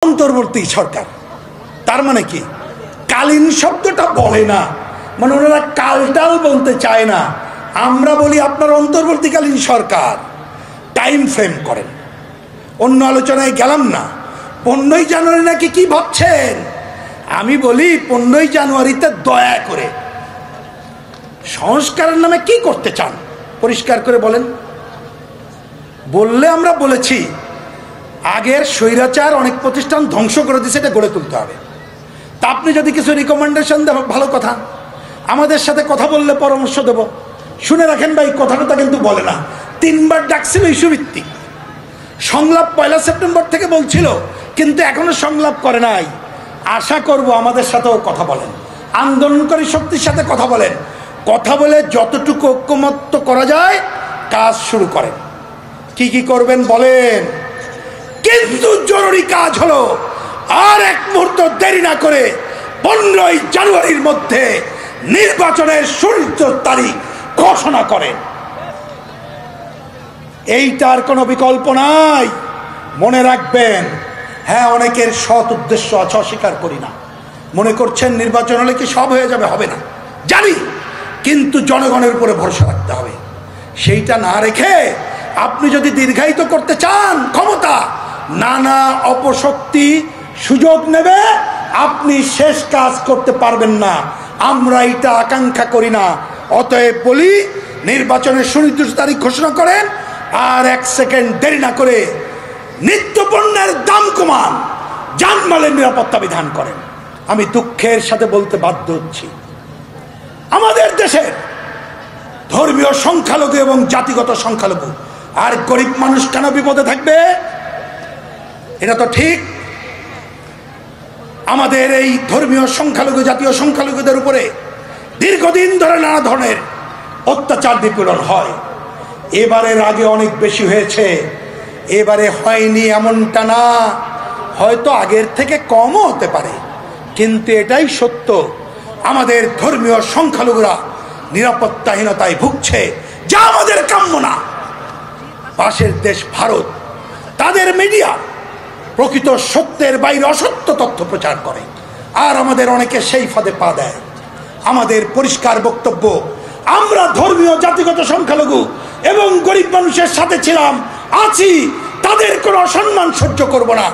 অন্তর্বর্তী সরকার তার মানে কি কালীন শব্দটা বলে না, মানে ওনারা কালটাল বলতে চায় না। আমরা বলি আপনার অন্তর্বর্তীকালীন সরকার। টাইম ফ্রেম করেন, অন্য আলোচনায় গেলাম না। 15ই জানুয়ারি নাকি কি ভাবছেন? আমি বলি 15ই জানুয়ারিতে দয়া করে সংস্কারের নামে কি করতে চান পরিষ্কার করে বলেন। বললে আমরা বলেছি আগের স্বৈরাচার অনেক প্রতিষ্ঠান ধ্বংস করে দিয়েছে, এটা গড়ে তুলতে হবে। তা আপনি যদি কিছু রিকমেন্ডেশন দেন ভালো কথা, আমাদের সাথে কথা বললে পরামর্শ দেব। শুনে রাখেন ভাই, কথাটা কিন্তু বলে না। 3 বার ডাকছিল ইস্যু ভিত্তিক সংলাপ, 1 সেপ্টেম্বর থেকে বলছিল, কিন্তু এখনো সংলাপ করে নাই। আশা করব আমাদের সাথেও কথা বলেন, আন্দোলনকারী শক্তির সাথে কথা বলেন, কথা বলে যতটুকু ঐক্যমত্য করা যায় কাজ শুরু করেন। কি কি করবেন বলেন। কিন্তু জরুরি কাজ হলো আর এক মুহূর্ত দেরি না করে 15ই জানুয়ারির মধ্যে নির্বাচনের সুনির্দিষ্ট তারিখ ঘোষণা করেন। এইটার কোনো বিকল্প নাই, মনে রাখবেন। হ্যাঁ, অনেকের সৎ উদ্দেশ্য আছে, অস্বীকার করি না। মনে করছেন নির্বাচন হলে কি সব হয়ে যাবে? হবে না জানি, কিন্তু জনগণের উপরে ভরসা রাখতে হবে। সেইটা না রেখে আপনি যদি দীর্ঘায়িত করতে চান ক্ষমতা, নানা অপশক্তি সুযোগ নেবে, আপনি শেষ কাজ করতে পারবেন না। আমরা এটা আকাঙ্ক্ষা করি না। অতএব বলি, নির্বাচনের সুনির্দিষ্ট তারিখ ঘোষণা করেন, আর 1 সেকেন্ড দেরি না করে নিত্যপণ্যের দাম কমান, জানমালের নিরাপত্তা বিধান করেন। আমি দুঃখের সাথে বলতে বাধ্য হচ্ছি, আমাদের দেশের ধর্মীয় সংখ্যালঘু এবং জাতিগত সংখ্যালঘু আর গরিব মানুষ কেন বিপদে থাকবে? এটা তো ঠিক। আমাদের এই ধর্মীয় সংখ্যালঘু, জাতীয় সংখ্যালঘুদের উপরে দীর্ঘদিন ধরে নানা ধরনের অত্যাচার নিপীড়ন হয়। এবারের আগে অনেক বেশি হয়েছে, এবারে হয়নি এমনটা না, হয়তো আগের থেকে কমও হতে পারে, কিন্তু এটাই সত্য, আমাদের ধর্মীয় সংখ্যালঘুরা নিরাপত্তাহীনতায় ভুগছে, যা আমাদের কাম্য না। পাশের দেশ ভারত, তাদের মিডিয়া প্রকৃত সত্যের বাইরে অসত্য তথ্য প্রচার করে, আর আমাদের অনেকে সেই ফাঁদে পা দেয়। আমাদের পরিষ্কার বক্তব্য, আমরা ধর্মীয় জাতিগত সংখ্যালঘু এবং গরিব মানুষের সাথে ছিলাম, আছি, তাদের কোনো অসম্মান সহ্য করব না।